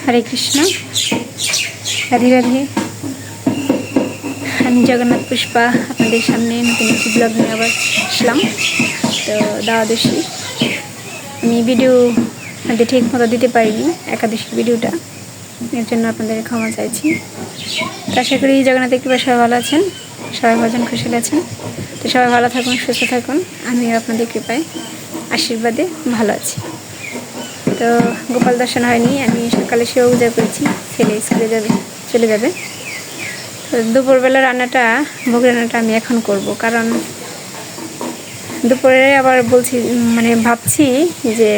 हरे कृष्ण राधे राधे আমি জগন্নাথ পুষ্পা আপনাদের সামনে নতুন একটি ব্লগ নিয়ে আবার আসলাম। তো দ্বাদশী আমি ভিডিও ঠিক মতো দিতে পারিনি, একাদশী ভিডিওটা, এর জন্য আপনাদের ক্ষমা চাইছি। তো আশা করি জগন্নাথের কৃপায় সবাই ভালো আছেন, সবাই ভজন খুশি আছেন। তো সবাই ভালো থাকুন, সুস্থ থাকুন, আমিও আপনাদের কৃপায় আশীর্বাদে ভালো আছি। তো গোপাল দর্শন হয়নি, আমি সকালে সেবা পূজা করেছি, ছেলে স্কুলে চলে যাবে। তো দুপুরবেলা রান্নাটা, ভোগ রান্নাটা আমি এখন করব, কারণ দুপুরে আবার বলছি ভাবছি যে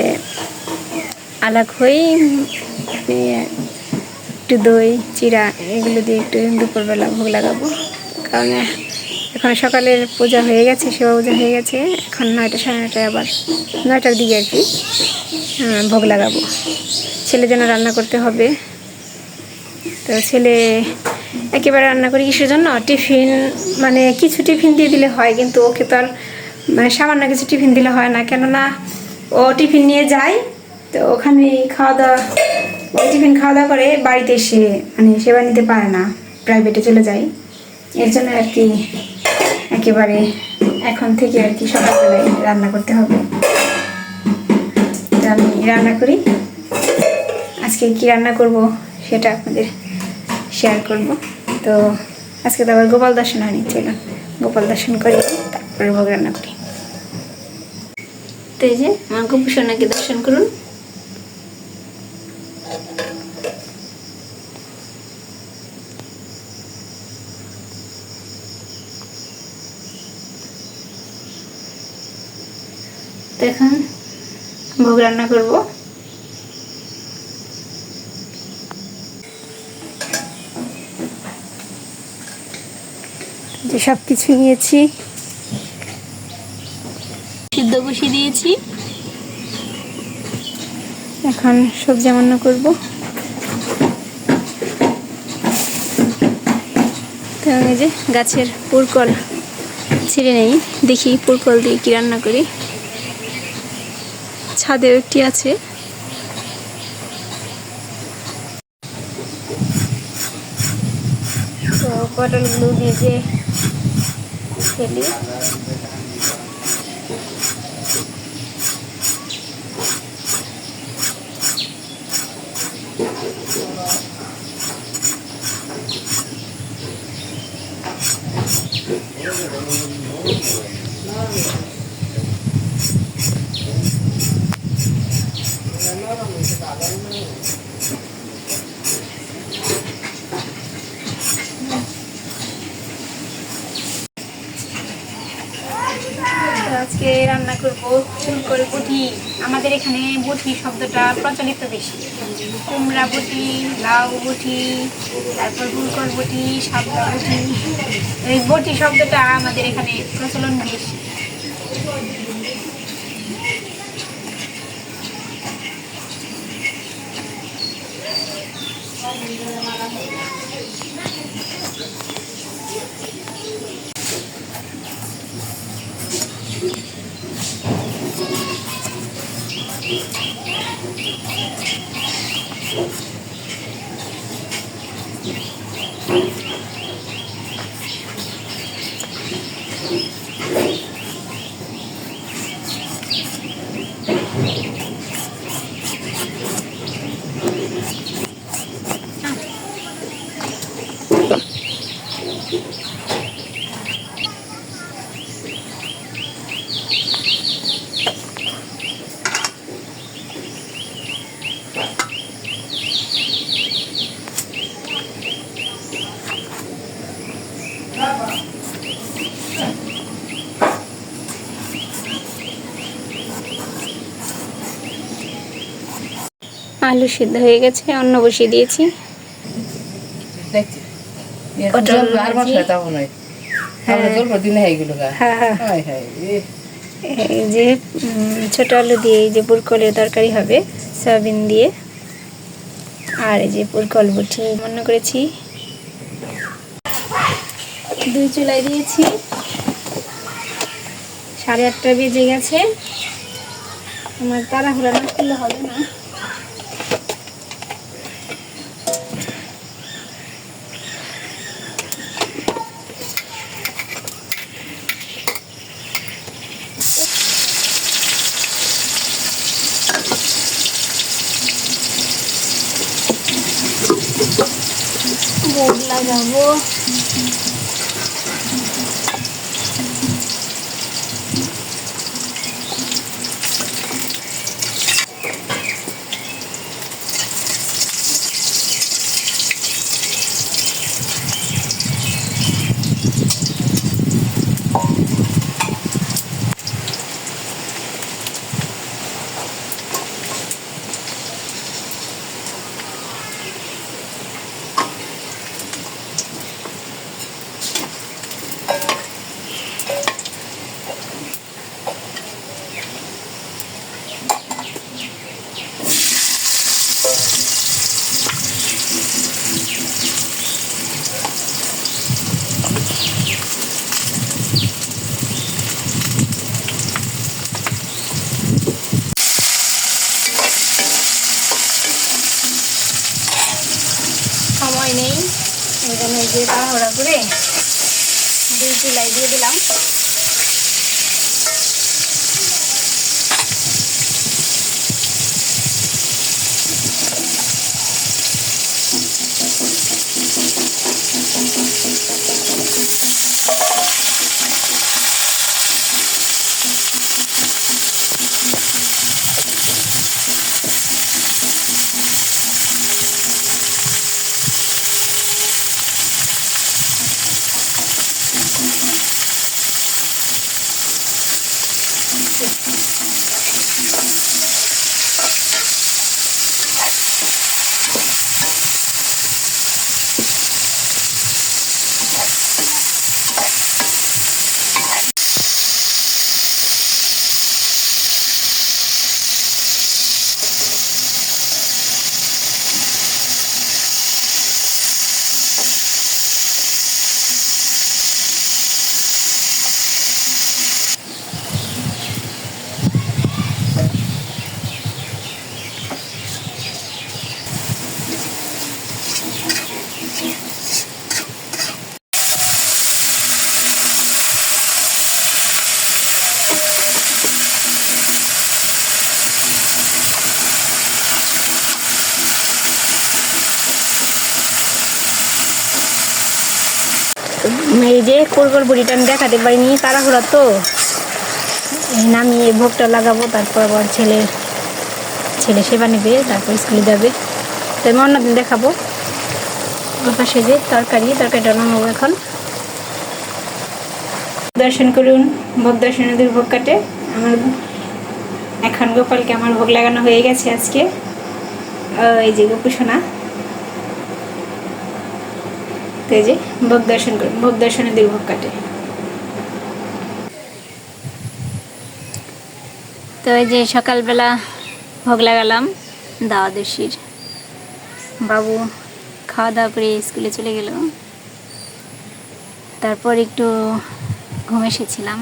আলাগ হয়ে একটু দই চিরা এগুলো দিয়ে একটু দুপুরবেলা ভোগ লাগাবো। কারণ এখন সকালের পূজা হয়ে গেছে, সেবা পূজা হয়ে গেছে, এখন 9টা সাড়ে 9টায়, আবার 9টার দিকে আর কি ভোগ লাগাবো। ছেলের জন্য রান্না করতে হবে। তো ছেলে একেবারে রান্না করি কিসের জন্য, টিফিন কিছু টিফিন দিয়ে দিলে হয়, কিন্তু ওকে তো আর সামান্য কিছু টিফিন দিলে হয় না, কেননা ও টিফিন নিয়ে যায়। তো ওখানে টিফিন খাওয়া দাওয়া করে বাড়িতে এসে সেবা নিতে পারে না, প্রাইভেটে চলে যায়। এর জন্য আর কি একেবারে এখন থেকে আর কি সকালবেলায় রান্না করতে হবে। তো আমি রান্না করি, আজকে কি রান্না করব সেটা আপনাদের শেয়ার করব। তো আজকে তো আবার গোপাল দর্শন হয়নি, চলুন গোপাল দর্শন করি, তারপরে ভোগ রান্না করি। তো এই যে আমার গোপু সোনাকে দর্শন করুন। তো এখন ভোগ রান্না করব। যে সব কিছু নিয়েছি, সিদ্ধ বসিয়ে দিয়েছি, এখন সবজি রান্না করব। তো এই যে গাছের পুরকল ছিঁড়ে নেই, দেখি পুরকল দিয়ে কি রান্না করি। ছাদেও একটি আছে। তো পটলগুলো দিয়ে যে ফেলি, আজকে রান্না করব ফুলকল বটি। আমাদের এখানে বটি শব্দটা প্রচলিত বেশি। কুমড়া বটি, লাউ বটি, তারপর ফুলকল বটি, শাপলা বটি, এই বটি শব্দটা আমাদের এখানে প্রচলন বেশি। আলু সিদ্ধ হয়ে গেছে, অন্ন বসিয়ে দিয়েছি। এই যে ছোট আলু দিয়ে এই যে পুরকলের তরকারি হবে, সয়াবিন দিয়ে। আর এই যে পুরকল বটি রান্না করেছি, দুই চুলায় দিয়েছি। 8:30 বেজে গেছে, আমার তাড়াহুড়া না করলে হবে না। ভোগ লাগাবো। সময় নেই, এই জন্য এই যে তাড়াহুড়া করে দুই চুলাই দিয়ে দিলাম। এই যে কোরগোল বুড়িটা আমি দেখাতে পারিনি, তাড়াহুড়া তো নামিয়ে ভোগটা লাগাবো, তারপর আবার ছেলে সেবা নেবে, তারপর স্কুলে যাবে, তাই আমি অন্যদিন দেখাবো। পাশে যে তরকারিটা নামাবো এখন। দর্শন করুন, ভোগ দর্শনাদের ভোগ কাটে আমার এখন গোপালকে আমার ভোগ লাগানো হয়ে গেছে আজকে। এই যে গোপুসোনা, তো এই যে ভোগ দর্শন করুন, ভোগ দর্শনাদের ভোগ কাটে। তো এই যে সকালবেলা ভোগ লাগালাম দ্বাদশীর। বাবু খাওয়া দাওয়া করে স্কুলে চলে গেল, তারপর একটু ঘুম এসেছিলাম,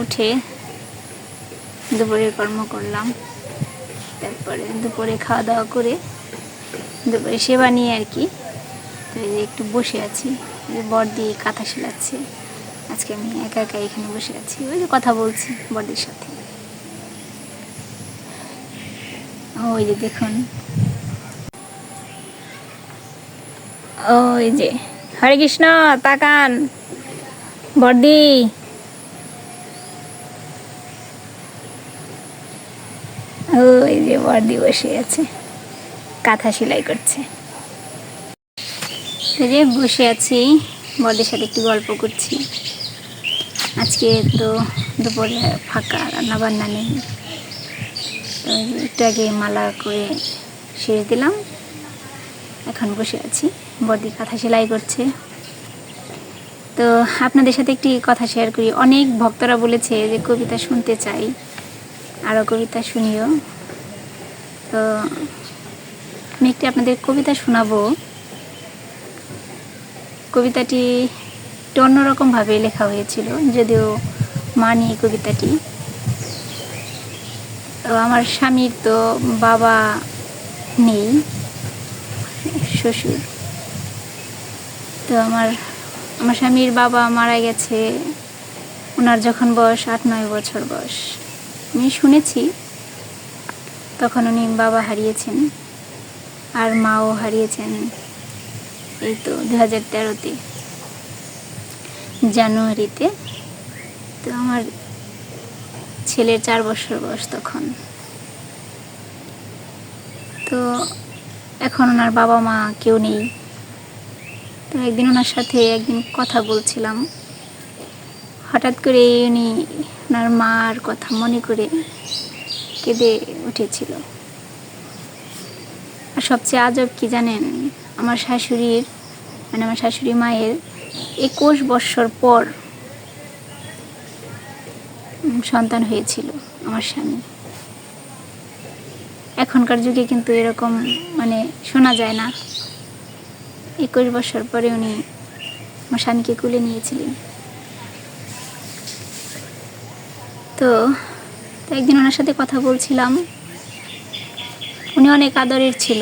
উঠে দুপুরের কর্ম করলাম, তারপরে দুপুরে খাওয়া দাওয়া করে দুপুরে সেবা নিয়ে আর কি। তো এই যে একটু বসে আছি, বড়দি কাঁথা সেলাচ্ছে, আজকে আমি একা একা এখানে বসে আছি, ওই যে কথা বলছি বড়দির সাথে। ওই যে দেখুন, ওই যে হরে কৃষ্ণ, তাকান বড়দি, ওই যে বড়দি বসে আছে কাঁথা সেলাই করছে। এই যে বসে আছি, বড়দির সাথে একটু গল্প করছি। আজকে তো দুপুরে ফাঁকা, রান্না বান্না নেই, তো একটু আগে মালা করে সেরে দিলাম, এখন বসে আছি, বড়দি কাঁথা সেলাই করছে। তো আপনাদের সাথে একটি কথা শেয়ার করি। অনেক ভক্তরা বলেছে যে কবিতা শুনতে চাই, আরও কবিতা শুনিও। তো আমি একটি আপনাদের কবিতা শোনাবো। কবিতাটি একটু অন্যরকমভাবে লেখা হয়েছিল, যদিও মানি কবিতাটি। তো আমার স্বামীর তো বাবা নেই, শ্বশুর। তো আমার স্বামীর বাবা মারা গেছে ওনার যখন বয়স 8-9 বছর বয়স। আমি শুনেছি তখন উনি বাবা হারিয়েছেন, আর মাও হারিয়েছেন এই তো 2013-তে জানুয়ারিতে। তো আমার ছেলের 4 বছর বয়স তখন। তো এখন ওনার বাবা মা কেউ নেই। তো একদিন ওনার সাথে কথা বলছিলাম, হঠাৎ করে উনি ওনার মার কথা মনে করে কেঁদে উঠেছিল। আর সবচেয়ে আজব কি জানেন, আমার শাশুড়ি মায়ের 21 বছর পর সন্তান হয়েছিল আমার স্বামী। এখনকার যুগে কিন্তু এরকম শোনা যায় না। 21 বছর পরে উনি আমার স্বামীকে কুলে নিয়েছিলেন। তো একদিন ওনার সাথে কথা বলছিলাম। উনি অনেক আদরের ছিল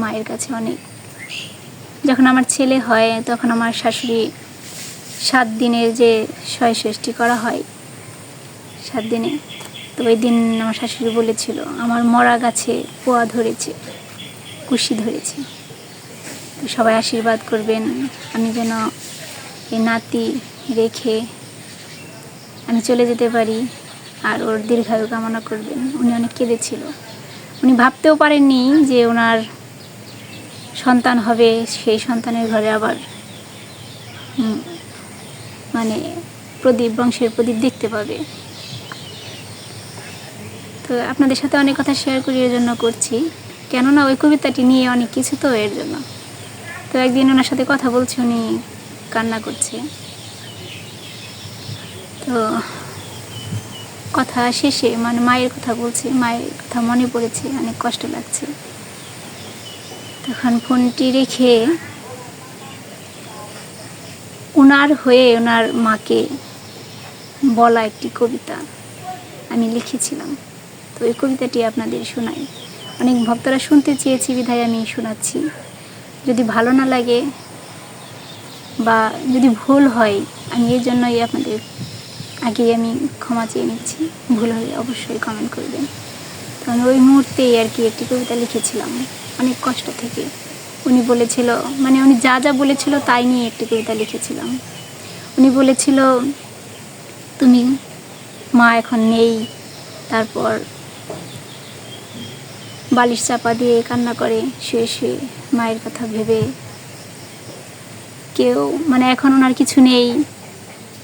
মায়ের কাছে অনেক। যখন আমার ছেলে হয় তখন আমার শাশুড়ি 7 দিনের যে ষষ্ঠী করা হয় 7 দিনে, তো ওই দিন আমার শাশুড়ি বলেছিল আমার মরা গাছে পোয়া ধরেছে, কুশি ধরেছে, তো সবাই আশীর্বাদ করবেন আমি যেন এই নাতি রেখে আমি চলে যেতে পারি, আর ওর দীর্ঘায়ু কামনা করবেন। উনি অনেক কেঁদেছিল। উনি ভাবতেও পারেননি যে ওনার সন্তান হবে, সেই সন্তানের ঘরে আবার প্রদীপ, বংশের প্রদীপ দেখতে পাবে। তো আপনাদের সাথে অনেক কথা শেয়ার করি, এর জন্য করছি, কেননা ওই কবিতাটি নিয়ে অনেক কিছু, তো এর জন্য। তো একদিন ওনার সাথে কথা বলছি, উনি কান্না করছে। তো কথা শেষে মায়ের কথা বলছি, মায়ের কথা মনে পড়েছে, অনেক কষ্ট লাগছে। তখন ফোনটি রেখে ওনার হয়ে ওনার মাকে বলা একটি কবিতা আমি লিখেছিলাম। তো এই কবিতাটি আপনাদের শোনাই। অনেক ভক্তরা শুনতে চেয়েছি বিধায় আমি শোনাচ্ছি। যদি ভালো না লাগে বা যদি ভুল হয়, আমি এর জন্যই আপনাদের আগেই আমি ক্ষমা চেয়ে নিচ্ছি। ভুল হলে অবশ্যই কমেন্ট করবেন। তো আমি ওই মুহূর্তেই একটি কবিতা লিখেছিলাম, অনেক কষ্ট থেকে। উনি বলেছিল, উনি যা যা বলেছিল তাই নিয়ে একটি কবিতা লিখেছিলাম। উনি বলেছিল তুমি মা এখন নেই, তারপর বালিশ চাপা দিয়ে কান্না করে শুয়ে শুয়ে মায়ের কথা ভেবে। কেউ এখন ওনার কিছু নেই,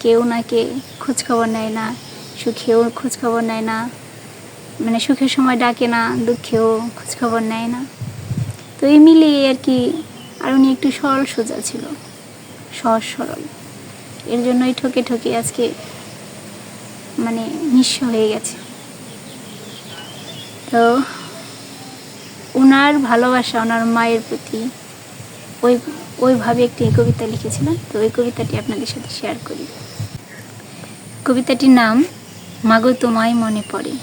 কেউ ওনাকে খোঁজখবর নেয় না, সুখেও খোঁজখবর নেয় না, সুখের সময় ডাকে না, দুঃখেও খোঁজখবর নেয় না। তো এই মিলিয়ে আর উনি একটু সরল সোজা ছিল, সহজ সরল। এর জন্যই ঠকে ঠকে আজকে নিঃস্ব হয়ে গেছে। তো ওনার ভালোবাসা ওনার মায়ের প্রতি ওইভাবে একটি কবিতা লিখেছিলাম। তো ওই কবিতাটি আপনাদের সাথে শেয়ার করি। কবিতাটির নাম মাগো তোমায় মনে পড়ে।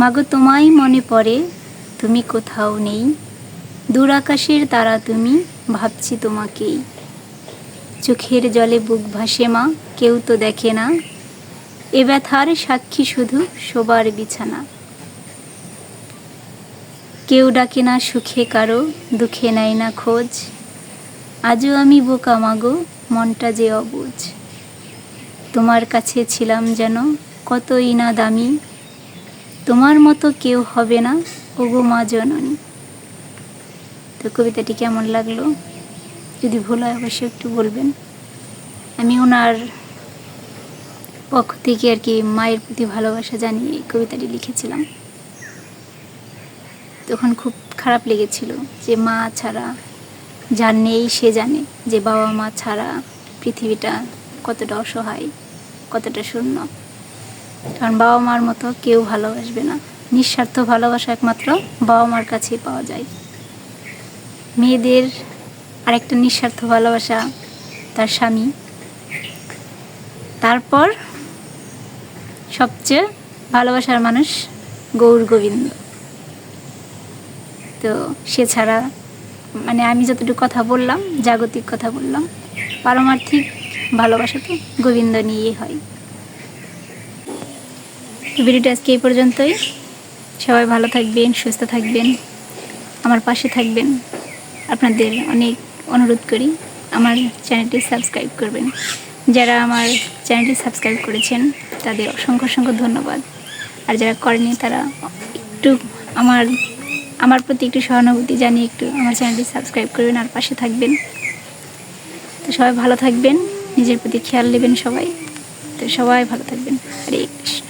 মাগো তোমায় মনে পড়ে, তুমি কোথাও নেই, দূর আকাশের তারা তুমি, ভাবছি তোমাকেই। চোখের জলে বুক ভাসে মা, কেউ তো দেখে না, এ ব্যথার সাক্ষী শুধু শোবার বিছানা। কেউ ডাকে না সুখে কারো, দুঃখে নেয় না খোঁজ, আজও আমি বোকা মাগো, মনটা যে অবুঝ। তোমার কাছে ছিলাম যেন কতই না দামি, তোমার মতো কেউ হবে না ওগো মা জননী। তো কবিতাটি কেমন লাগলো, যদি ভুল হয় অবশ্যই একটু বলবেন। আমি ওনার পক্ষ থেকে মায়ের প্রতি ভালোবাসা জানিয়ে এই কবিতাটি লিখেছিলাম। তখন খুব খারাপ লেগেছিল যে মা ছাড়া, যার নেই সে জানে যে বাবা মা ছাড়া পৃথিবীটা কতটা অসহায়, কতটা শূন্য। কারণ বাবা মার মতো কেউ ভালোবাসবে না। নিঃস্বার্থ ভালোবাসা একমাত্র বাবা মার কাছেই পাওয়া যায়। মেয়েদের আরেকটা নিঃস্বার্থ ভালোবাসা তার স্বামী, তারপর সবচেয়ে ভালোবাসার মানুষ গৌর গোবিন্দ। তো সে ছাড়া আমি যতটুকু কথা বললাম, জাগতিক কথা বললাম, পারমার্থিক ভালোবাসা তো গোবিন্দ নিয়েই হয়। তো ভিডিওটা আজকে এই পর্যন্তই। সবাই ভালো থাকবেন, সুস্থ থাকবেন, আমার পাশে থাকবেন। আপনাদের অনেক অনুরোধ করি আমার চ্যানেলটি সাবস্ক্রাইব করবেন। যারা আমার চ্যানেলটি সাবস্ক্রাইব করেছেন তাদের অসংখ্য অসংখ্য ধন্যবাদ। আর যারা করেনি তারা একটু আমার প্রতি একটু সহানুভূতি জানিয়ে একটু আমার চ্যানেলটি সাবস্ক্রাইব করবেন আর পাশে থাকবেন। তো সবাই ভালো থাকবেন, নিজের প্রতি খেয়াল নেবেন সবাই। তো সবাই ভালো থাকবেন। হরে কৃষ্ণ।